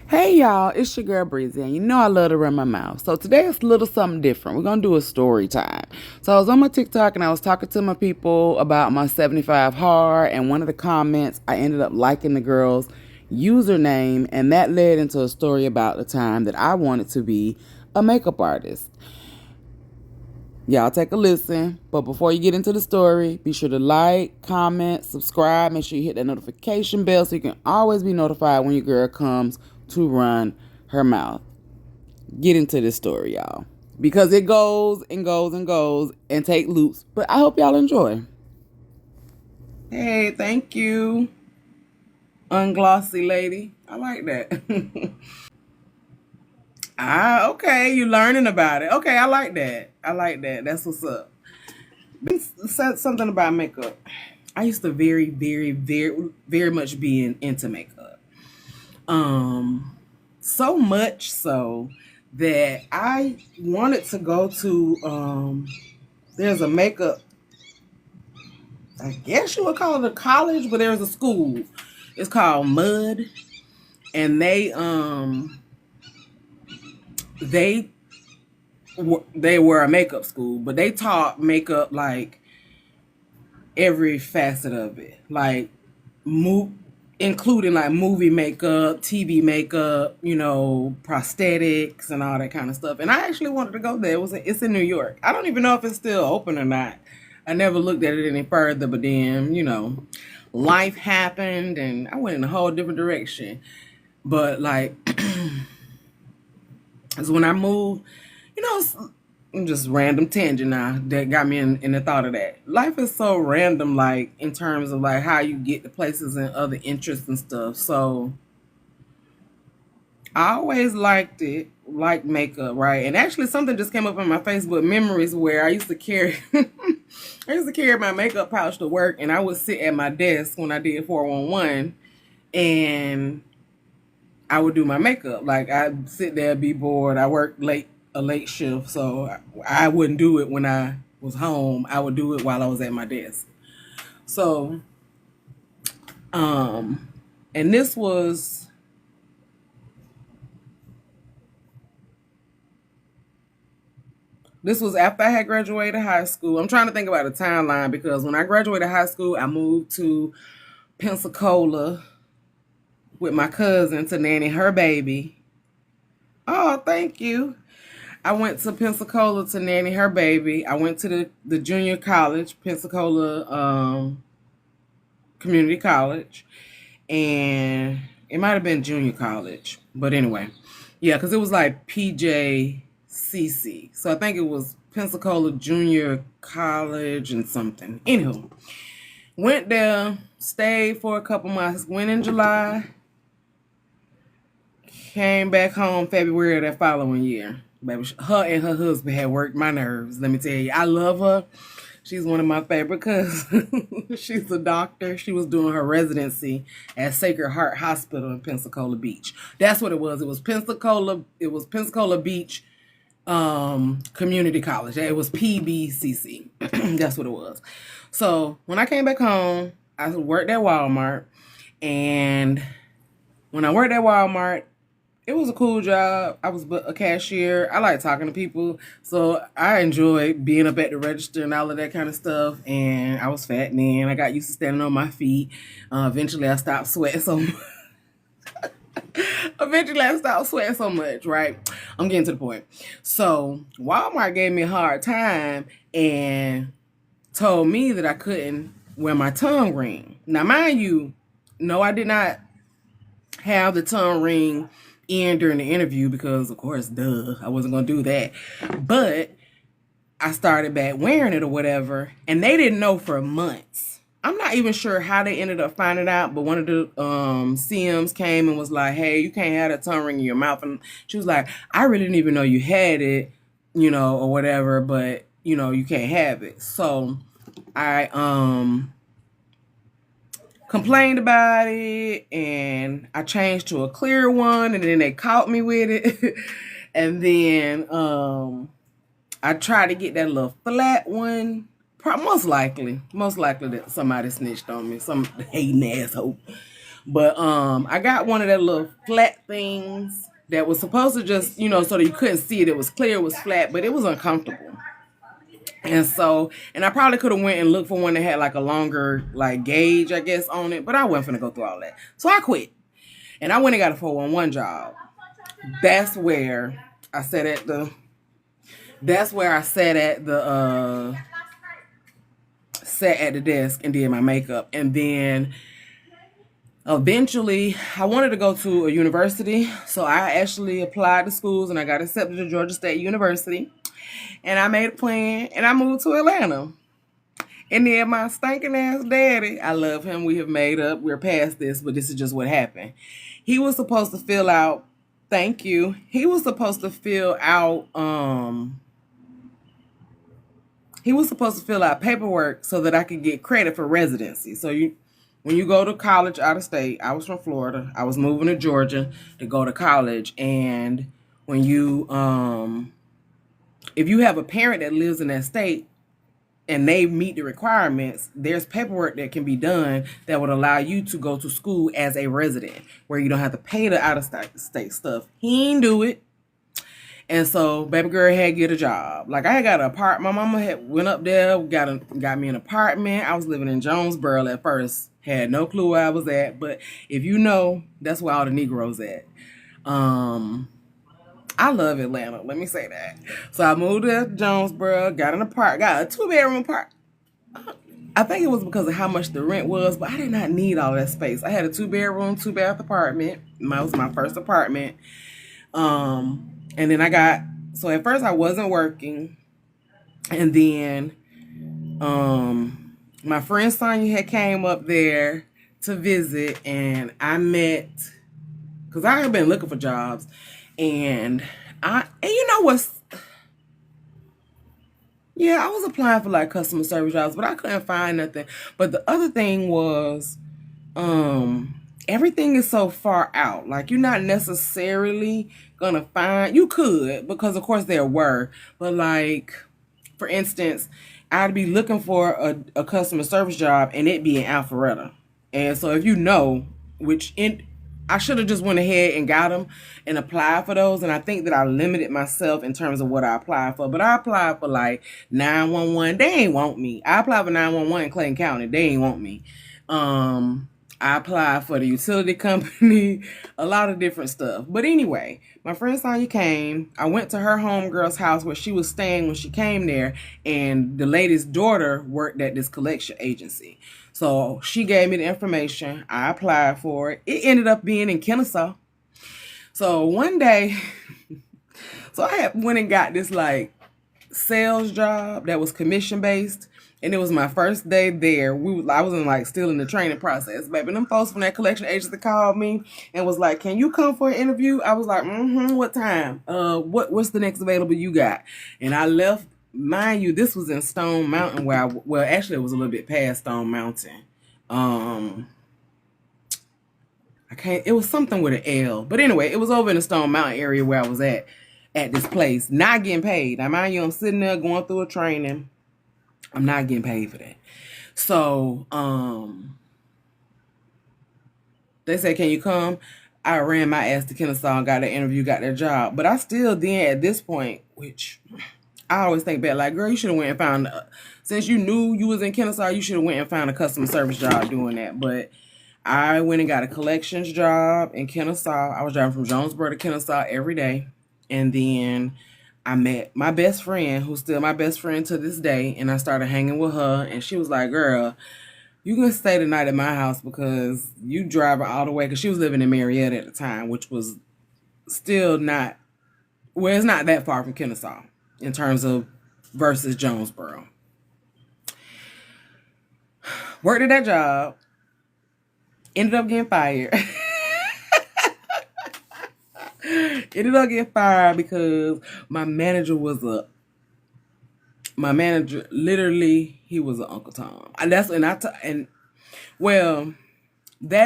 Hey y'all, it's your girl Breezy, and you know I love to run my mouth. So today it's a little something different. We're gonna do a story time. So I was on my TikTok and I was talking to my people about my 75 hard, and one of the comments I ended up liking the girl's username, and that led into a story about the time that I wanted to be a makeup artist. Y'all take a listen, but before you get into the story, be sure to like, comment, subscribe, make sure you hit that notification bell so you can always be notified when your girl comes to run her mouth. Get into this story, y'all. Because it goes and goes and goes and take loops, but I hope y'all enjoy. Hey, thank you, unglossy lady. I like that. Okay, you learning about it. Okay, I like that. I like that. That's what's up. Said something about makeup. I used to very much be into makeup. So much so that I wanted to go to there's a makeup, I guess you would call it a college, but there's a school. It's called Mud, and they they were a makeup school, but they taught makeup like every facet of it, like move, including like movie makeup, TV makeup, prosthetics and all that kind of stuff. And I actually wanted to go there. It's in New York. I don't even know if it's still open or not. I never looked at it any further, but then life happened and I went in a whole different direction. But like, it's when I moved, just random tangent now that got me in the thought of that. Life is so random, like in terms of like how you get to places and other interests and stuff. So I always like makeup, right? And actually something just came up in my Facebook memories where I used to carry I used to carry my makeup pouch to work, and I would sit at my desk when I did 411 and I would do my makeup. Like I'd sit there, be bored. I worked a late shift, so I wouldn't do it when I was home. I would do it while I was at my desk. So, and this was after I had graduated high school. I'm trying to think about a timeline because when I graduated high school, I moved to Pensacola with my cousin to nanny her baby. Oh, thank you. I went to Pensacola to nanny her baby. I went to the junior college, Pensacola Community College, and it might have been junior college, but anyway, yeah, because it was like PJCC. So I think it was Pensacola Junior College and something. Anywho, went there, stayed for a couple months, went in July, came back home February of that following year. Baby, her and her husband had worked my nerves. Let me tell you, I love her. She's one of my favorite because she's a doctor. She was doing her residency at Sacred Heart Hospital in Pensacola Beach. That's what it was. It was Pensacola. It was Pensacola Beach Community College. It was PBCC. That's what it was. So when I came back home, I worked at Walmart, and when I worked at Walmart, it was a cool job. I was a cashier. I like talking to people. So I enjoyed being up at the register and all of that kind of stuff. And I was fat then. I got used to standing on my feet. Eventually I stopped sweating so much. Right? I'm getting to the point. So Walmart gave me a hard time and told me that I couldn't wear my tongue ring. Now, mind you, no, I did not have the tongue ring in during the interview because, of course, I wasn't going to do that. But I started back wearing it or whatever, and they didn't know for months. I'm not even sure how they ended up finding out, but one of the CMs came and was like, hey, you can't have that tongue ring in your mouth. And she was like, I really didn't even know you had it, or whatever, but, you can't have it. So I complained about it, and I changed to a clear one, and then they caught me with it. And then I tried to get that little flat one. Most likely that somebody snitched on me, some hating asshole. But I got one of that little flat things that was supposed to just, so that you couldn't see it. It was clear, it was flat, but it was uncomfortable. And so, and I probably could have went and looked for one that had like a longer like gauge, I guess, on it, but I wasn't finna go through all that. So I quit. And I went and got a 411 job. That's where I sat at the sat at the desk and did my makeup. And then eventually I wanted to go to a university. So I actually applied to schools and I got accepted to Georgia State University. And I made a plan and I moved to Atlanta. And then my stinking ass daddy, I love him. We have made up. We're past this, but this is just what happened. He was supposed to fill out, thank you. He was supposed to fill out, paperwork so that I could get credit for residency. So when you go to college out of state, I was from Florida. I was moving to Georgia to go to college. And when you, if you have a parent that lives in that state, and they meet the requirements, there's paperwork that can be done that would allow you to go to school as a resident, where you don't have to pay the out-of-state stuff. He didn't do it. And so baby girl had to get a job. Like I had got an apartment. My mama had went up there, got me an apartment. I was living in Jonesboro at first. Had no clue where I was at. But if you know, that's where all the Negroes at. I love Atlanta. Let me say that. So I moved to Jonesboro, got a 2-bedroom apartment. I think it was because of how much the rent was, but I did not need all that space. I had a 2-bedroom, 2-bath apartment. That was my first apartment. And then so at first I wasn't working. And then my friend Sonya had came up there to visit, and I met, because I had been looking for jobs. And you know what's, yeah, I was applying for like customer service jobs, but I couldn't find nothing. But the other thing was, everything is so far out. Like you're not necessarily gonna find, you could, because of course there were, but like, for instance, I'd be looking for a customer service job and it be in Alpharetta. And so if you know, I should have just went ahead and got them and applied for those. And I think that I limited myself in terms of what I applied for. But I applied for like 911. They ain't want me. I applied for 911 in Clayton County. They ain't want me. I applied for the utility company, a lot of different stuff. But anyway, my friend Sonya came. I went to her homegirl's house where she was staying when she came there. And the lady's daughter worked at this collection agency. So she gave me the information. I applied for it. It ended up being in Kennesaw. So one day, so I went and got this like sales job that was commission based. And it was my first day there. I was still in the training process, baby. Them folks from that collection agency called me and was like, "Can you come for an interview?" I was like, "What time? What's the next available you got?" And I left. Mind you, this was in Stone Mountain actually it was a little bit past Stone Mountain. It was something with an L. But anyway, it was over in the Stone Mountain area where I was at this place, not getting paid. Now mind you, I'm sitting there going through a training. I'm not getting paid for that. So, they said, "Can you come?" I ran my ass to Kennesaw and got that interview, got that job. But I still then at this point, which I always think back, like, girl, you should have went and found, since you knew you was in Kennesaw, you should have went and found a customer service job doing that. But I went and got a collections job in Kennesaw. I was driving from Jonesboro to Kennesaw every day. And then I met my best friend, who's still my best friend to this day. And I started hanging with her. And she was like, "Girl, you can stay the night at my house because you driving all the way." Because she was living in Marietta at the time, which was still not, well, it's not that far from Kennesaw in terms of versus Jonesboro. Worked at that job. Ended up getting fired. Ended up getting fired because my manager literally, he was an Uncle Tom. And that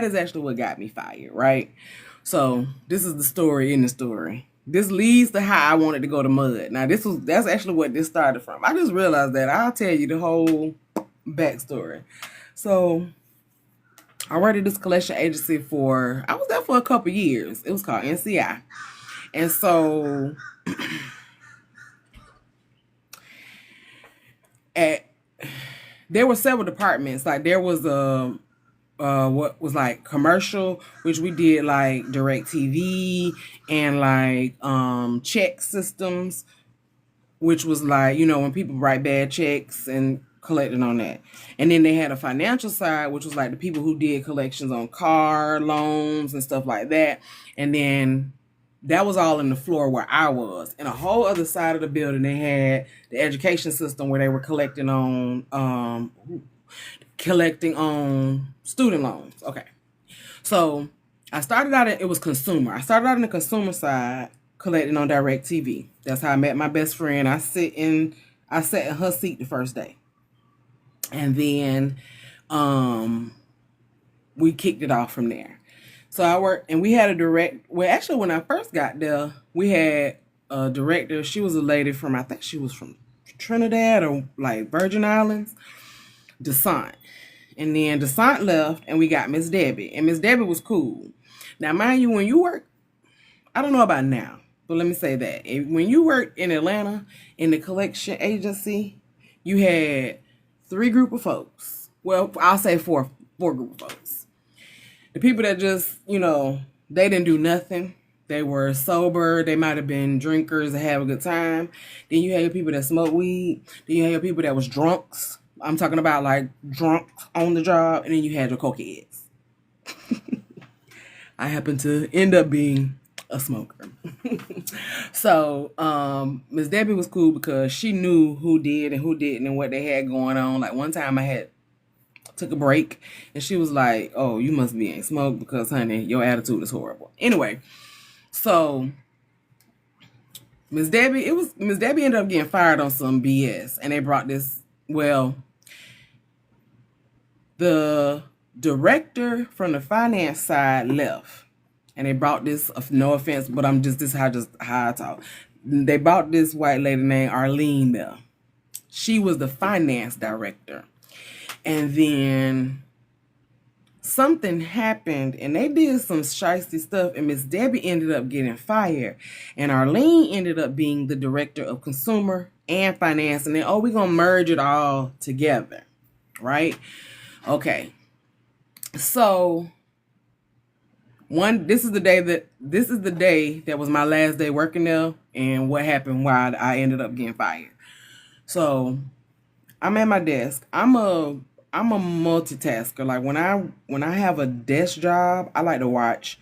is actually what got me fired, right? So this is the story in the story. This leads to how I wanted to go to Mud. Now that's actually what this started from. I just realized that. I'll tell you the whole backstory. So I worked at this collection agency I was there for a couple years. It was called NCI. And so at there were several departments. Like there was what was like commercial, which we did like direct TV and like check systems, which was like, you know, when people write bad checks and collecting on that. And then they had a financial side, which was like the people who did collections on car loans and stuff like that. And then that was all in the floor where I was. And a whole other side of the building, they had the education system where they were collecting on student loans. Okay. So I started out it was consumer. I started out in the consumer side, collecting on direct TV. That's how I met my best friend. I sat in her seat the first day. And then we kicked it off from there. So I worked, and we had actually when I first got there, we had a director. She was a lady from, I think she was from Trinidad or like Virgin Islands, Desant. And then Desant left, and we got Miss Debbie. And Miss Debbie was cool. Now, mind you, when you work, I don't know about now, but let me say that. When you worked in Atlanta in the collection agency, you had 3 group of folks. Well, I'll say four group of folks. The people that just, you know, they didn't do nothing. They were sober. They might have been drinkers and have a good time. Then you had your people that smoked weed. Then you had your people that was drunks. I'm talking about like drunk on the job. And then you had your cokeheads. I happen to end up being a smoker. So Miss Debbie was cool because she knew who did and who didn't and what they had going on. Like one time I took a break and she was like, oh, you must be in smoke because honey, your attitude is horrible. Anyway, so Miss Debbie ended up getting fired on some BS, and they brought this, well, the director from the finance side left, and they brought this, no offense, but this is how I talk. They brought this white lady named Arlene there. She was the finance director. And then something happened and they did some shiesty stuff, and Miss Debbie ended up getting fired. And Arlene ended up being the director of consumer and finance. And then, we're going to merge it all together. Right? Okay. So this is the day that was my last day working there, and what happened why I ended up getting fired. So I'm at my desk. I'm a multitasker. Like when I have a desk job, I like to watch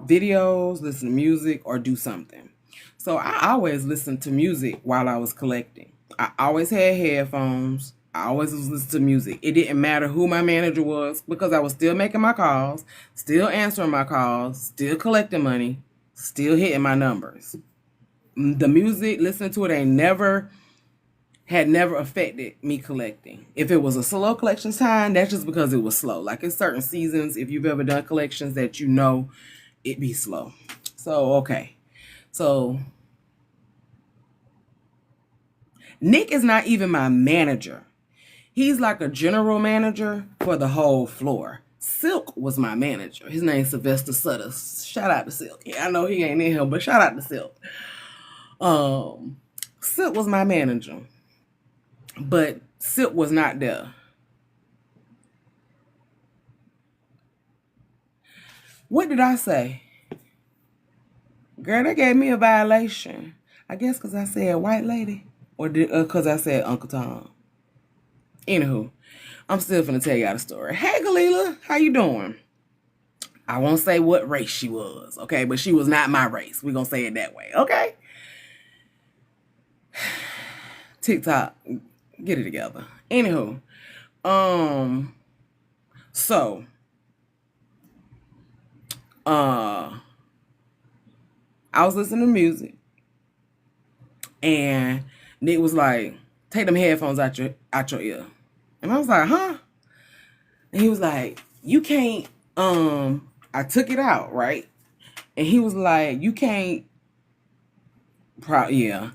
videos, listen to music, or do something. So I always listened to music while I was collecting. I always had headphones. I always was listening to music. It didn't matter who my manager was because I was still making my calls, still answering my calls, still collecting money, still hitting my numbers. The music, listening to it had never affected me collecting. If it was a slow collection time, that's just because it was slow. Like in certain seasons, if you've ever done collections, that you know it be slow. So, okay. So, Nick is not even my manager. He's like a general manager for the whole floor. Silk was my manager. His name's Sylvester Sutter. Shout out to Silk. Yeah, I know he ain't in here, but shout out to Silk. Silk was my manager. But Silk was not there. What did I say? Girl, they gave me a violation. I guess because I said white lady. Or because I said Uncle Tom. Anywho, I'm still finna tell y'all the story. Hey, Galila, how you doing? I won't say what race she was, okay? But she was not my race. We're going to say it that way, okay? TikTok, get it together. Anywho, so, I was listening to music, and Nick was like, take them headphones out your ear. And I was like, huh? And he was like, you can't, I took it out, right? And he was like, you can't, yeah.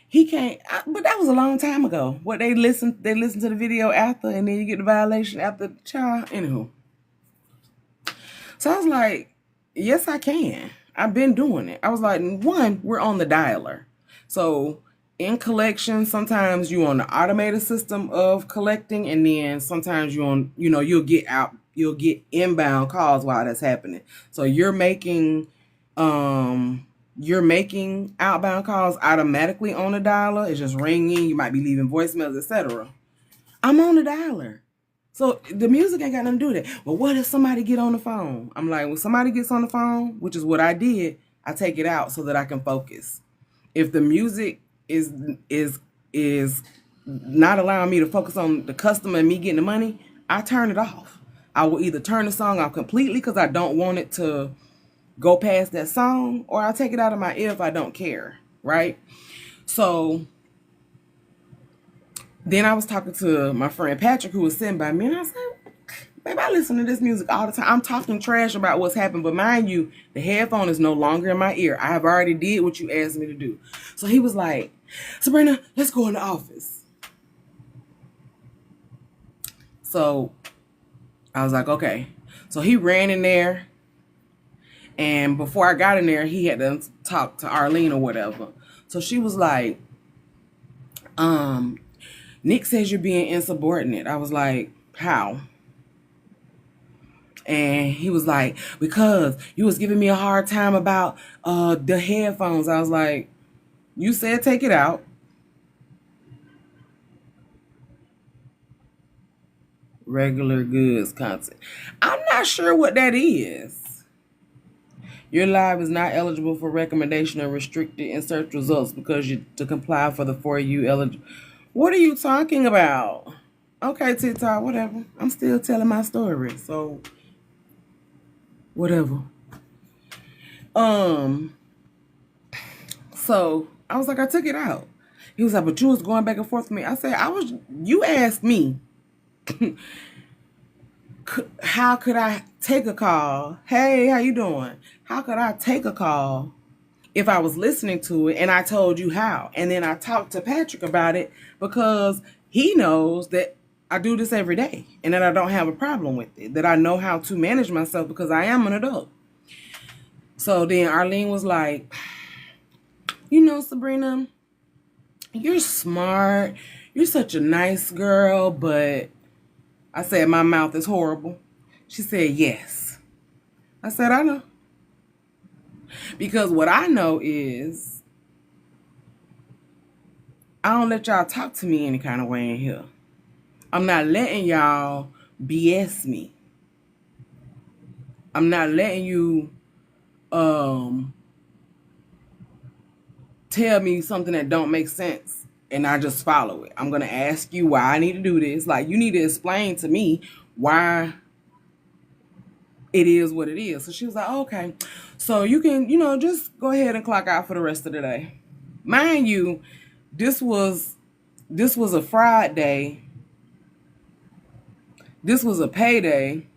He can't, but that was a long time ago. What they listened to the video after, and then you get the violation after the child. Anywho. So I was like, yes, I can. I've been doing it. I was like, one, we're on the dialer. So in collection, sometimes you on the automated system of collecting, and then sometimes you on, you'll get inbound calls while that's happening. So you're making outbound calls automatically on the dialer. It's just ringing. You might be leaving voicemails, etc. I'm on the dialer. So the music ain't got nothing to do with it. But what if somebody get on the phone? I'm like, when somebody gets on the phone, which is what I did, I take it out so that I can focus. If the music is not allowing me to focus on the customer and me getting the money, I turn it off. I will either turn the song off completely because I don't want it to go past that song, or I'll take it out of my ear if I don't care, right? So then I was talking to my friend Patrick, who was sitting by me, and I said, babe, I listen to this music all the time. I'm talking trash about what's happened, but mind you, the headphone is no longer in my ear. I have already did what you asked me to do. So he was like, Sabrina, let's go in the office. So I was like, okay. So he ran in there, and before I got in there, he had to talk to Arlene or whatever. So she was like, Nick says you're being insubordinate. I was like, how? And he was like, because you was giving me a hard time about the headphones. I was like, you said take it out. Regular goods content. I'm not sure what that is. Your live is not eligible for recommendation or restricted in search results because you to comply for the For You eligible. What are you talking about? Okay, TikTok, whatever. I'm still telling my story, so whatever. So I was like, I took it out. He was like, but you was going back and forth with me. I said, you asked me, how could I take a call? Hey, how you doing? How could I take a call if I was listening to it and I told you how? And then I talked to Patrick about it because he knows that I do this every day and that I don't have a problem with it, that I know how to manage myself because I am an adult. So then Arlene was like, Sabrina, you're smart. You're such a nice girl, but I said, my mouth is horrible. She said, yes. I said, I know. Because what I know is I don't let y'all talk to me any kind of way in here. I'm not letting y'all BS me. I'm not letting you tell me something that don't make sense and I just follow it. I'm going to ask you why I need to do this. Like, you need to explain to me why it is what it is. So she was like, oh, okay. So you can, just go ahead and clock out for the rest of the day. Mind you, this was a Friday. This was a payday.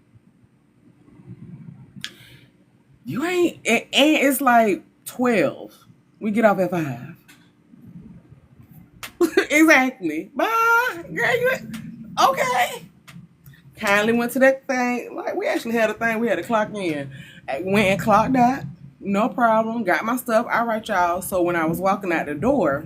You ain't, and it's like 12. We get off at 5. Exactly. Bye. Girl, okay. Kindly went to that thing. Like, we actually had a thing. We had to clock in. Went and clocked out. No problem. Got my stuff. All right, y'all. So when I was walking out the door,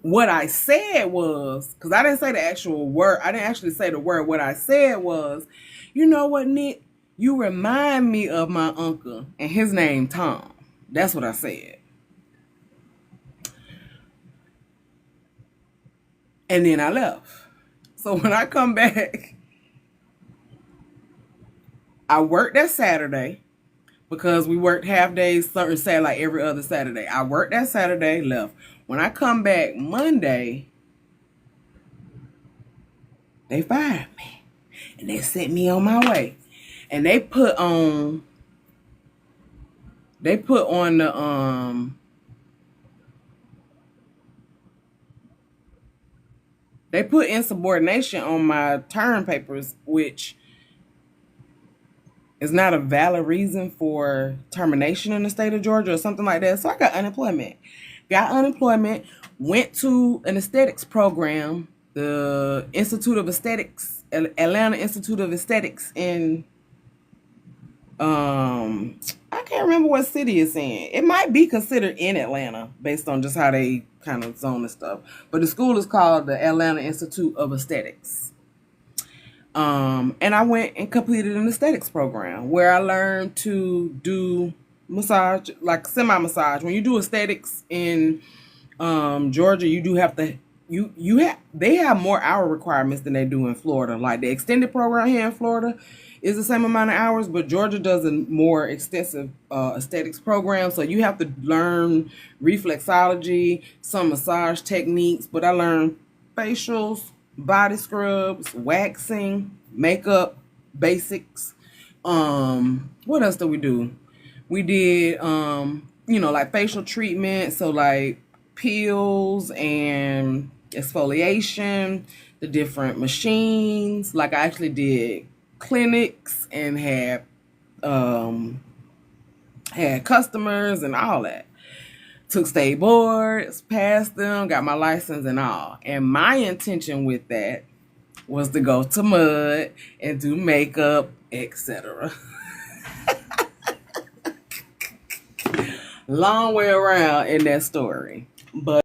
what I said was, because I didn't say the actual word. I didn't actually say the word. What I said was, you know what, Nick? You remind me of my uncle, and his name Tom. That's what I said. And then I left. So when I come back, I worked that Saturday because we worked half days, certain Saturday, like every other Saturday. I worked that Saturday, left. When I come back Monday, they fired me. And they sent me on my way. And they put on the they put insubordination on my term papers, which is not a valid reason for termination in the state of Georgia or something like that. So I got unemployment. Went to an aesthetics program the Institute of Aesthetics, Atlanta Institute of Aesthetics in I can't remember what city it's in. It might be considered in Atlanta based on just how they kind of zone and stuff. But the school is called the Atlanta Institute of Aesthetics. And I went and completed an aesthetics program where I learned to do massage, like semi-massage. When you do aesthetics in Georgia, you do have to they have more hour requirements than they do in Florida. Like the extended program here in Florida is the same amount of hours, but Georgia does a more extensive aesthetics program. So you have to learn reflexology, some massage techniques, but I learned facials, body scrubs, waxing, makeup, basics. What else did we do? We did like facial treatment, so like peels and exfoliation, the different machines. Like I actually did clinics and had customers and all that. Took state boards, passed them, got my license and all. And my intention with that was to go to Mud and do makeup, etc. Long way around in that story. But